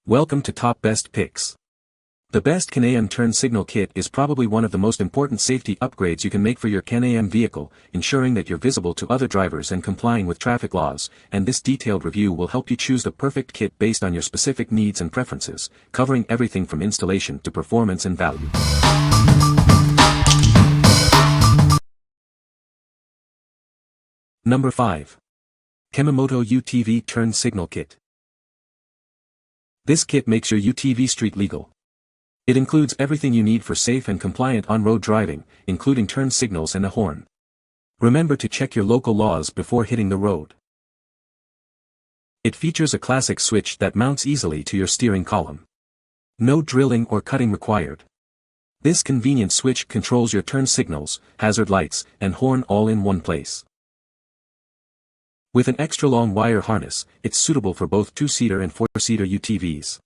Welcome to Top Best Picks. The best Can-Am turn signal kit is probably one of the most important safety upgrades you can make for your Can-Am vehicle, ensuring that you're visible to other drivers and complying with traffic laws, and this detailed review will help you choose the perfect kit based on your specific needs and preferences, covering everything from installation to performance and value. Number 5. KEMIMOTO UTV Turn Signal Kit. This kit makes your UTV street legal. It includes everything you need for safe and compliant on-road driving, including turn signals and a horn. Remember to check your local laws before hitting the road. It features a classic switch that mounts easily to your steering column. No drilling or cutting required. This convenient switch controls your turn signals, hazard lights, and horn all in one place. With an extra-long wire harness, it's suitable for both 2-seater and 4-seater UTVs.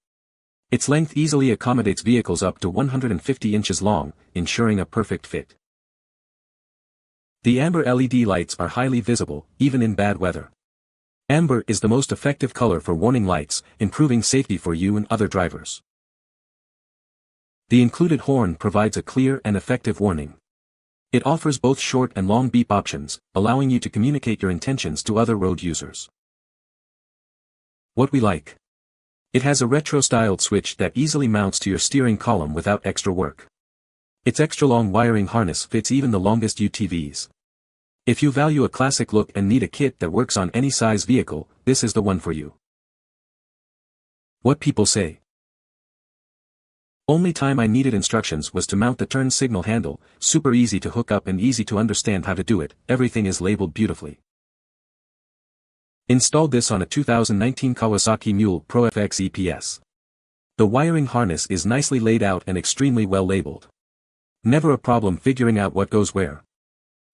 Its length easily accommodates vehicles up to 150 inches long, ensuring a perfect fit. The amber LED lights are highly visible, even in bad weather. Amber is the most effective color for warning lights, improving safety for you and other drivers. The included horn provides a clear and effective warning. It offers both short and long beep options, allowing you to communicate your intentions to other road users. What we like. It has a retro-styled switch that easily mounts to your steering column without extra work. Its extra-long wiring harness fits even the longest UTVs. If you value a classic look and need a kit that works on any size vehicle, this is the one for you. What people say. Only time I needed instructions was to mount the turn signal handle, super easy to hook up and easy to understand how to do it, everything is labeled beautifully. Installed this on a 2019 Kawasaki Mule Pro FX EPS. The wiring harness is nicely laid out and extremely well labeled. Never a problem figuring out what goes where.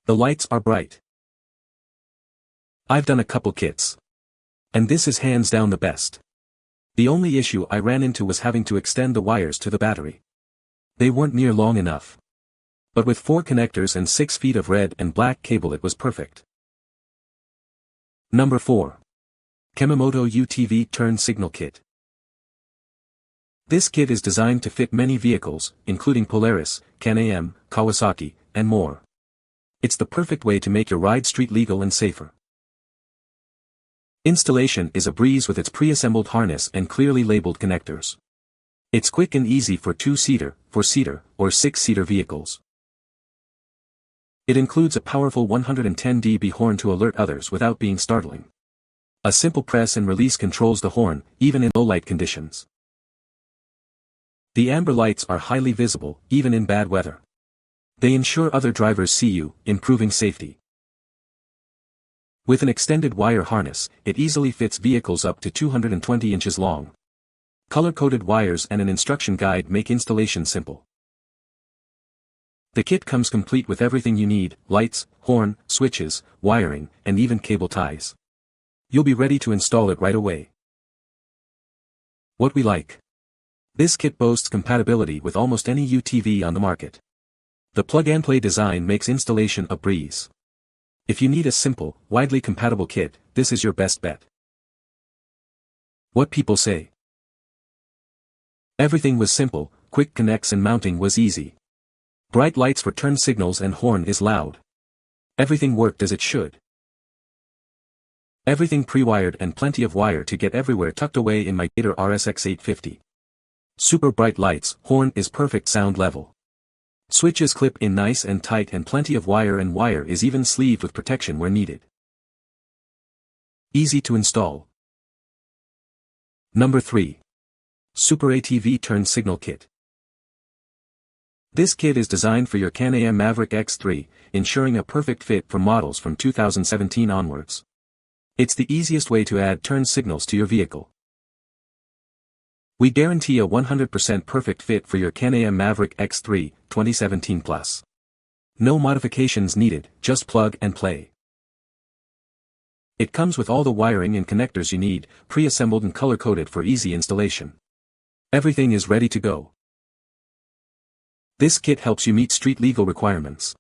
The lights are bright. I've done a couple kits. And this is hands down the best. The only issue I ran into was having to extend the wires to the battery. They weren't near long enough. But with 4 connectors and 6 feet of red and black cable it was perfect. Number 4. KEMIMOTO UTV Turn Signal Kit. This kit is designed to fit many vehicles, including Polaris, Can-Am, Kawasaki, and more. It's the perfect way to make your ride street legal and safer. Installation is a breeze with its pre-assembled harness and clearly labeled connectors. It's quick and easy for 2-seater, 4-seater, or 6-seater vehicles. It includes a powerful 110 dB horn to alert others without being startling. A simple press and release controls the horn, even in low-light conditions. The amber lights are highly visible, even in bad weather. They ensure other drivers see you, improving safety. With an extended wire harness, it easily fits vehicles up to 220 inches long. Color-coded wires and an instruction guide make installation simple. The kit comes complete with everything you need: lights, horn, switches, wiring, and even cable ties. You'll be ready to install it right away. What we like. This kit boasts compatibility with almost any UTV on the market. The plug-and-play design makes installation a breeze. If you need a simple, widely compatible kit, this is your best bet. What people say. Everything was simple, quick connects and mounting was easy. Bright lights for turn signals and horn is loud. Everything worked as it should. Everything pre-wired and plenty of wire to get everywhere tucked away in my Gator RSX 850. Super bright lights, horn is perfect sound level. Switches clip in nice and tight and plenty of wire, and wire is even sleeved with protection where needed. Easy to install. Number 3. SuperATV Turn Signal Kit. This kit is designed for your Can-Am Maverick X3, ensuring a perfect fit for models from 2017 onwards. It's the easiest way to add turn signals to your vehicle. We guarantee a 100% perfect fit for your Can-Am Maverick X3, 2017 plus. No modifications needed, just plug and play. It comes with all the wiring and connectors you need, pre-assembled and color-coded for easy installation. Everything is ready to go. This kit helps you meet street legal requirements.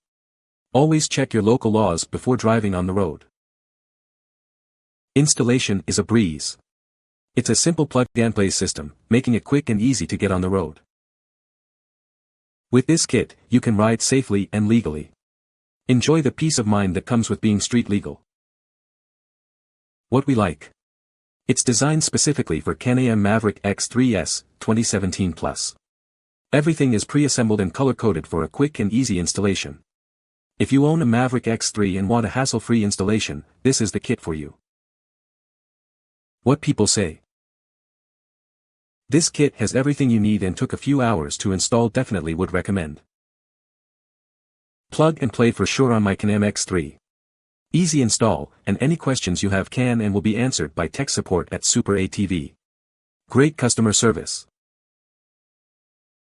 Always check your local laws before driving on the road. Installation is a breeze. It's a simple plug-and-play system, making it quick and easy to get on the road. With this kit, you can ride safely and legally. Enjoy the peace of mind that comes with being street legal. What we like. It's designed specifically for KEMIMOTO Maverick X3S 2017 Plus. Everything is pre-assembled and color-coded for a quick and easy installation. If you own a Maverick X3 and want a hassle-free installation, this is the kit for you. What people say. This kit has everything you need and took a few hours to install. Definitely would recommend. Plug and play for sure on my KEMIMOTO X3. Easy install, and any questions you have can and will be answered by tech support at SuperATV. Great customer service.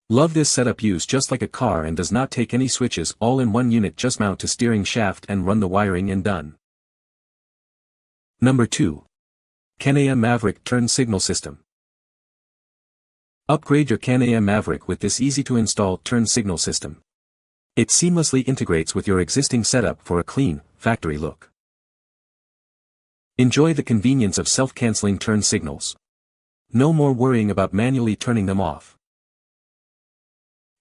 Love this setup, used just like a car and does not take any switches, all in one unit. Just mount to steering shaft and run the wiring and done. Number 2. KEMIMOTO Maverick Turn Signal System. Upgrade your KEMIMOTO Maverick with this easy-to-install turn signal system. It seamlessly integrates with your existing setup for a clean, factory look. Enjoy the convenience of self-canceling turn signals. No more worrying about manually turning them off.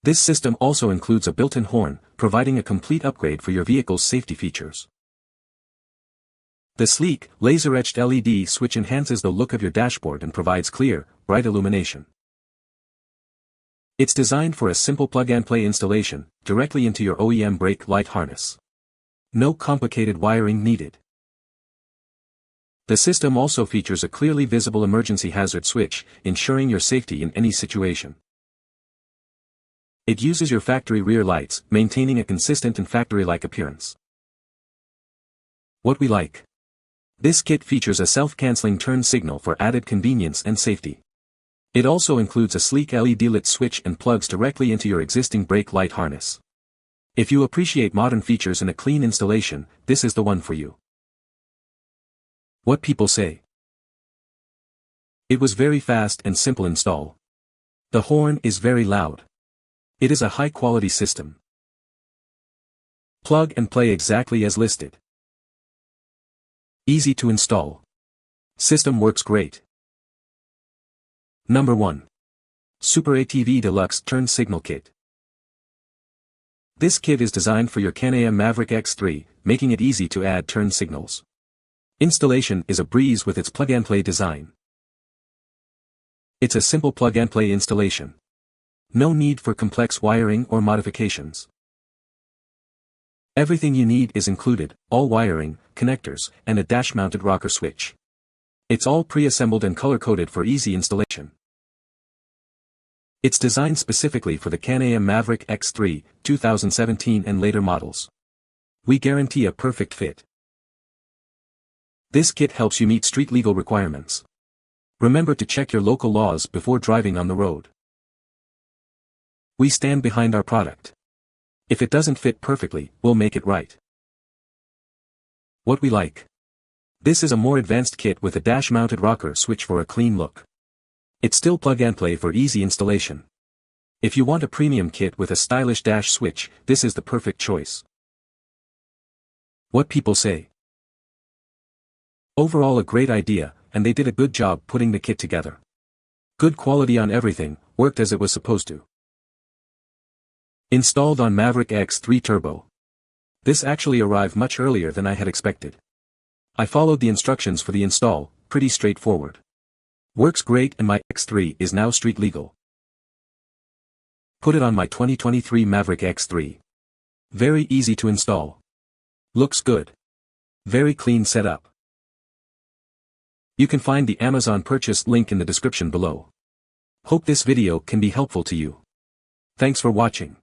This system also includes a built-in horn, providing a complete upgrade for your vehicle's safety features. The sleek, laser-etched LED switch enhances the look of your dashboard and provides clear, bright illumination. It's designed for a simple plug-and-play installation, directly into your OEM brake light harness. No complicated wiring needed. The system also features a clearly visible emergency hazard switch, ensuring your safety in any situation. It uses your factory rear lights, maintaining a consistent and factory-like appearance. What we like. This kit features a self-canceling turn signal for added convenience and safety. It also includes a sleek LED lit switch and plugs directly into your existing brake light harness. If you appreciate modern features and a clean installation, this is the one for you. What people say. It was very fast and simple install. The horn is very loud. It is a high-quality system. Plug and play exactly as listed. Easy to install. System works great. Number 1. SuperATV Deluxe Turn Signal Kit. This kit is designed for your KEMIMOTO Maverick X3, making it easy to add turn signals. Installation is a breeze with its plug-and-play design. It's a simple plug-and-play installation. No need for complex wiring or modifications. Everything you need is included, all wiring, connectors, and a dash-mounted rocker switch. It's all pre-assembled and color-coded for easy installation. It's designed specifically for the KEMIMOTO Maverick X3, 2017 and later models. We guarantee a perfect fit. This kit helps you meet street legal requirements. Remember to check your local laws before driving on the road. We stand behind our product. If it doesn't fit perfectly, we'll make it right. What we like. This is a more advanced kit with a dash-mounted rocker switch for a clean look. It's still plug-and-play for easy installation. If you want a premium kit with a stylish dash switch, this is the perfect choice. What people say. Overall a great idea, and they did a good job putting the kit together. Good quality on everything, worked as it was supposed to. Installed on Maverick X3 Turbo. This actually arrived much earlier than I had expected. I followed the instructions for the install, pretty straightforward. Works great, and my X3 is now street legal. Put it on my 2023 Maverick X3. Very easy to install. Looks good. Very clean setup. You can find the Amazon purchase link in the description below. Hope this video can be helpful to you. Thanks for watching.